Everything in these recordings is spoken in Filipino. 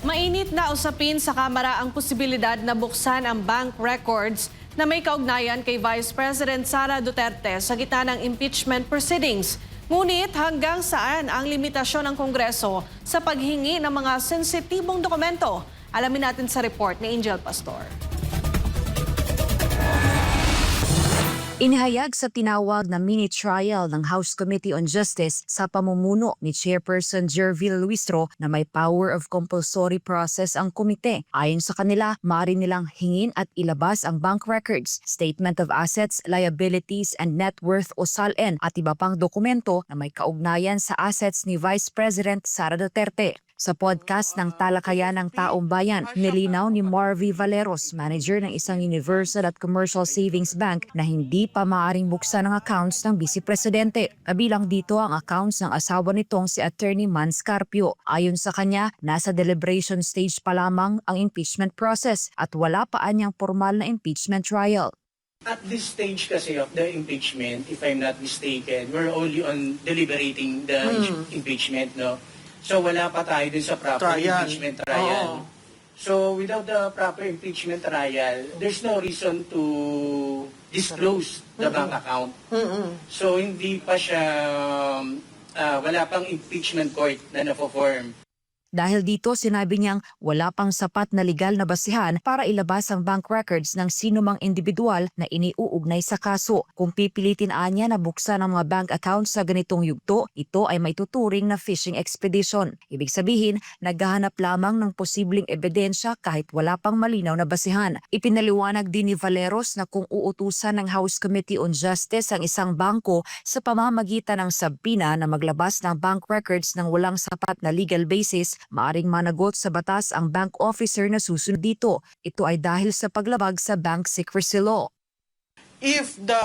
Mainit na usapin sa Kamara ang posibilidad na buksan ang bank records na may kaugnayan kay Vice President Sara Duterte sa gitna ng impeachment proceedings. Ngunit hanggang saan ang limitasyon ng Kongreso sa paghingi ng mga sensitibong dokumento? Alamin natin sa report ni Angel Pastor. Inihayag sa tinawag na mini-trial ng House Committee on Justice sa pamumuno ni Chairperson Jervil Luistro na may power of compulsory process ang komite. Ayon sa kanila, maaari nilang hingin at ilabas ang bank records, statement of assets, liabilities, and net worth o SALN at iba pang dokumento na may kaugnayan sa assets ni Vice President Sara Duterte. Sa podcast ng Talakayan ng Taong Bayan, nilinaw ni Marvy Valeros, manager ng isang Universal at Commercial Savings Bank, na hindi pa maaaring buksan ang accounts ng Vice Presidente. Kabilang dito ang accounts ng asawa nitong si Attorney Man Scarpio. Ayon sa kanya, nasa deliberation stage pa lamang ang impeachment process at wala pa anyang formal na impeachment trial. At this stage kasi of the impeachment, if I'm not mistaken, we're only on deliberating the impeachment, no? So wala pa tayo dun sa proper impeachment trial. So without the proper impeachment trial, there's no reason to disclose the bank account. So hindi pa siya, wala pang impeachment court na na-form. Dahil dito, sinabi niyang wala pang sapat na legal na basihan para ilabas ang bank records ng sinumang individual na iniuugnay sa kaso. Kung pipilitin niya na buksan ang mga bank accounts sa ganitong yugto, ito ay may tuturing na fishing expedition. Ibig sabihin, naghahanap lamang ng posibleng ebidensya kahit wala pang malinaw na basihan. Ipinaliwanag din ni Valeros na kung uutusan ng House Committee on Justice ang isang bangko sa pamamagitan ng subpoena na maglabas ng bank records ng walang sapat na legal basis, maaring managot sa batas ang bank officer na susunod dito. Ito ay dahil sa paglabag sa bank secrecy law. If the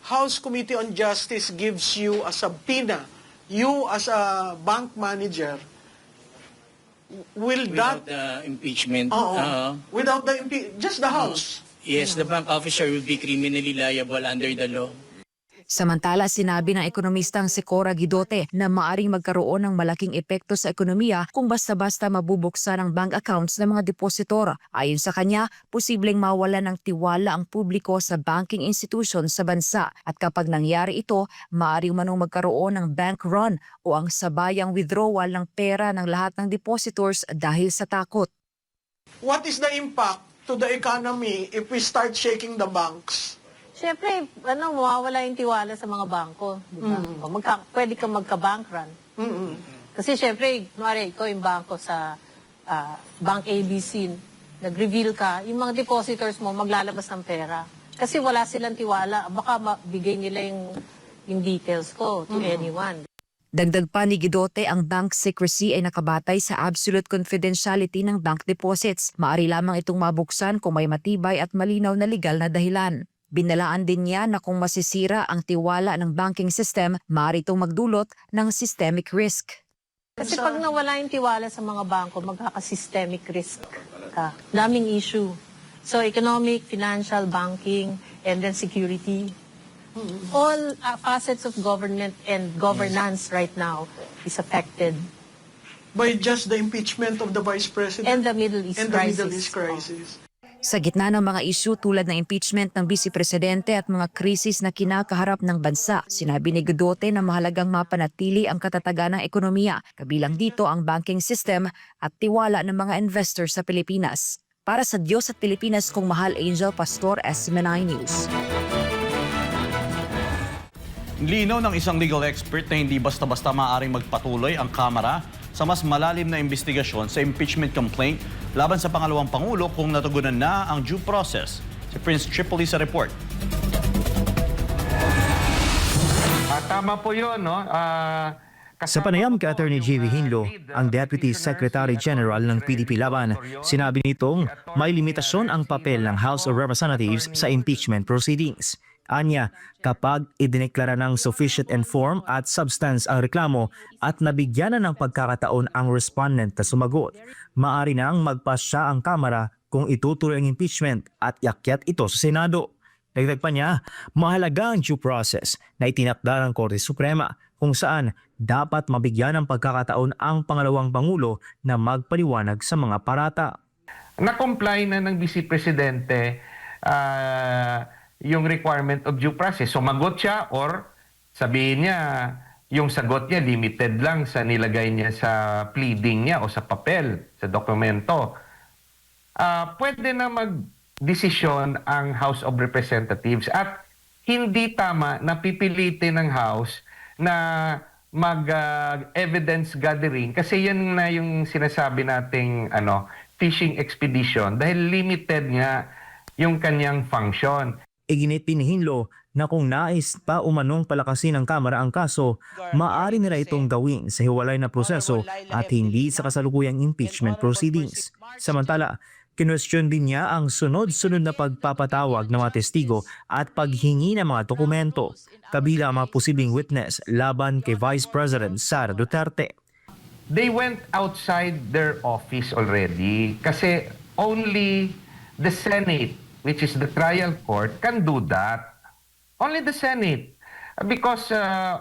House Committee on Justice gives you a subpoena, you as a bank manager, will Without that... the impeachment. Without the just the House. Yes, the bank officer will be criminally liable under the law. Samantala, sinabi ng ekonomistang si Cora Guidote na maaring magkaroon ng malaking epekto sa ekonomiya kung basta-basta mabubuksan ang bank accounts ng mga depositor. Ayon sa kanya, posibleng mawalan ng tiwala ang publiko sa banking institution sa bansa at kapag nangyari ito, maaring manong magkaroon ng bank run o ang sabayang withdrawal ng pera ng lahat ng depositors dahil sa takot. What is the impact to the economy if we start shaking the banks? Siyempre, mawawala yung tiwala sa mga bangko. Di ba? Pwede kang magka-bank run. Kasi siyempre, kunwari, ikaw yung bangko sa Bank ABC, nag-reveal ka, yung mga depositors mo maglalabas ng pera. Kasi wala silang tiwala. Baka mabigay nila yung details ko to anyone. Dagdag pa ni Guidote, ang bank secrecy ay nakabatay sa absolute confidentiality ng bank deposits. Maaari lamang itong mabuksan kung may matibay at malinaw na legal na dahilan. Binalaan din niya na kung masisira ang tiwala ng banking system, maaari itong magdulot ng systemic risk. Kasi pag nawala yung tiwala sa mga bangko, magkaka-systemic risk ka. Daming issue. So economic, financial, banking, and then security. All facets of government and governance right now is affected. By just the impeachment of the Vice President And the Middle East and the crisis. Middle East crisis. Sa gitna ng mga isyu tulad ng impeachment ng Vice Presidente at mga krisis na kinakaharap ng bansa, sinabi ni Guidote na mahalagang mapanatili ang katatagan ng ekonomiya, kabilang dito ang banking system at tiwala ng mga investor sa Pilipinas. Para sa Diyos at Pilipinas kong mahal, Angel Pastor, SMNI News. Linaw ng isang legal expert na hindi basta-basta maaaring magpatuloy ang Kamara sa mas malalim na investigasyon sa impeachment complaint laban sa pangalawang Pangulo kung natugunan na ang due process. Si Prince Tripoli sa report. Tama po yun, no? Sa panayam kay Attorney J.V. Hinlo, ang Deputy Secretary General ng PDP Laban, sinabi nitong may limitasyon ang papel ng House of Representatives sa impeachment proceedings. Anya, kapag idineklara ng sufficient and form at substance ang reklamo at nabigyan na ng pagkakataon ang respondent na sumagot, maaari nang magpasya ang Kamara kung itutuloy ang impeachment at iakyat ito sa Senado. Dagdag pa niya, mahalaga ang due process na itinakda ng Korte Suprema kung saan dapat mabigyan ng pagkakataon ang pangalawang Pangulo na magpaliwanag sa mga parata. Na-comply na ng Vice Presidente yung requirement of due process. Sumagot siya or sabihin niya, yung sagot niya limited lang sa nilagay niya sa pleading niya o sa papel, sa dokumento. Pwede na mag-desisyon ang House of Representatives at hindi tama na pipilitin ng House na mag-evidence gathering kasi yan na yung sinasabi nating fishing expedition dahil limited nga yung kanyang function. Iginit ni Hinlo na kung nais pa umanong palakasin ng Kamara ang kaso, maaari nila itong gawin sa hiwalay na proseso at hindi sa kasalukuyang impeachment proceedings. Samantala, kinwestiyon din niya ang sunod-sunod na pagpapatawag ng mga testigo at paghingi ng mga dokumento, kabila ang mga posibleng witness laban kay Vice President Sara Duterte. They went outside their office already kasi only the Senate, which is the trial court, can do that. Only the Senate. Because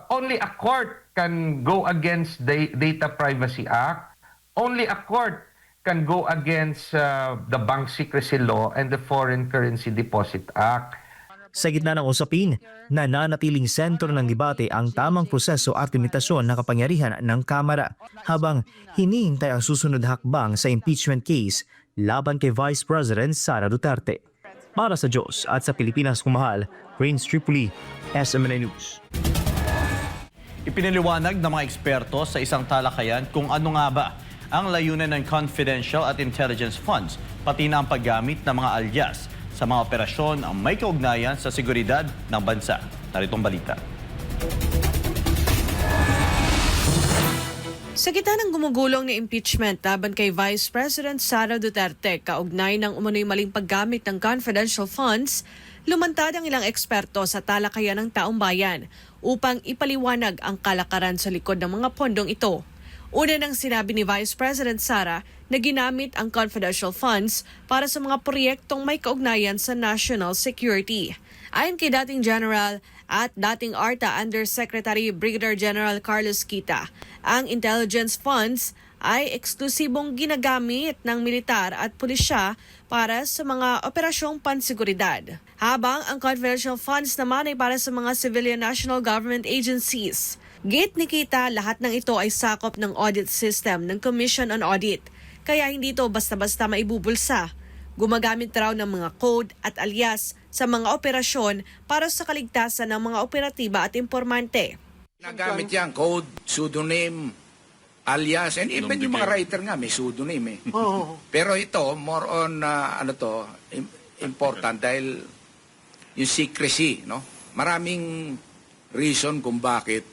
only a court can go against the Data Privacy Act. Only a court can go against the Bank Secrecy Law and the Foreign Currency Deposit Act. Sa gitna ng usapin, nananatiling sentro ng debate ang tamang proseso at limitasyon ng kapangyarihan ng Kamara habang hinihintay ang susunod na hakbang sa impeachment case laban kay Vice President Sara Duterte. Para sa Diyos at sa Pilipinas kung mahal, Rains Tripoli, SMNA News. Ipinaliwanag ng mga eksperto sa isang talakayan kung ano nga ba ang layunan ng confidential at intelligence funds, pati na ang paggamit ng mga alias sa mga operasyon ang may kaugnayan sa seguridad ng bansa. Naritong balita. Sa gitna ng gumugulong na impeachment laban kay Vice President Sara Duterte kaugnay ng umano'y maling paggamit ng confidential funds, lumantad ang ilang eksperto sa talakayan ng taong bayan upang ipaliwanag ang kalakaran sa likod ng mga pondong ito. Una nang sinabi ni Vice President Sara na ginamit ang confidential funds para sa mga proyektong may kaugnayan sa national security. Ayon kay dating General at dating ARTA Undersecretary Brigadier General Carlos Quita, ang intelligence funds ay eksklusibong ginagamit ng militar at pulisya para sa mga operasyong pansiguridad. Habang ang confidential funds naman ay para sa mga civilian national government agencies. Gate ni Kita, lahat ng ito ay sakop ng audit system ng Commission on Audit, kaya hindi ito basta-basta maibubulsa. Gumagamit raw ng mga code at alias sa mga operasyon para sa kaligtasan ng mga operatiba at informante. Nagamit yan, code, pseudonym, alias, and even yung mga writer nga may pseudonym eh. Pero ito, more on, important dahil yung secrecy, no? Maraming reason kung bakit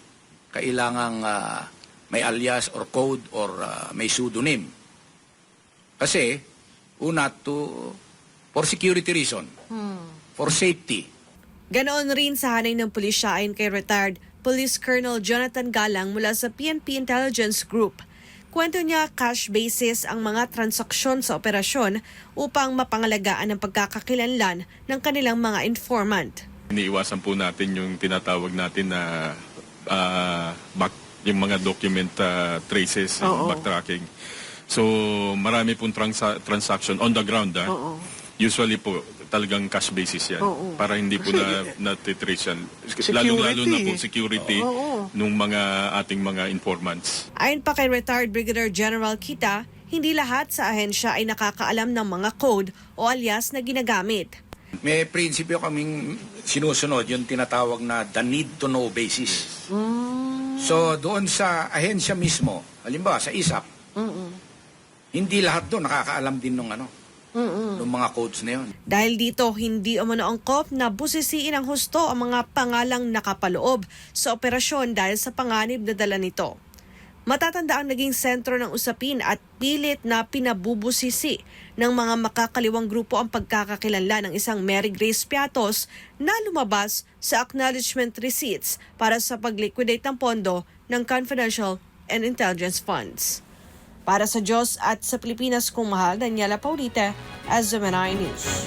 kailangang may alias or code or may pseudonym. Kasi, una, for security reason, for safety. Ganoon rin sa hanay ng pulisya ayon kay retired Police Colonel Jonathan Galang mula sa PNP Intelligence Group. Kwento niya cash basis ang mga transaksyon sa operasyon upang mapangalagaan ang pagkakakilanlan ng kanilang mga informant. Iniiwasan po natin yung tinatawag natin na yung mga document traces, backtracking. So marami pong transaction on the ground. Usually po talagang cash basis yan para hindi po na-trace yan. Lalo na po security nung mga ating mga informants. Ayon pa kay retired Brigadier General Kita, hindi lahat sa ahensya ay nakakaalam ng mga code o alias na ginagamit. May prinsipyo kaming sinusunod, yung tinatawag na the need to know basis. So doon sa ahensya mismo, halimbawa sa ISAP, hindi lahat doon nakakaalam din ng ng mga codes na yun. Dahil dito, hindi umano angkop na busisiin ang husto ang mga pangalang nakapaloob sa operasyon dahil sa panganib na dala nito. Matatanda ang naging sentro ng usapin at pilit na pinabubusisi ng mga makakaliwang grupo ang pagkakakilanlan ng isang Mary Grace Piatos na lumabas sa acknowledgement receipts para sa pag-liquidate ng pondo ng confidential and intelligence funds. Para sa Diyos at sa Pilipinas kung mahal, Daniela Paulita, SMNI News.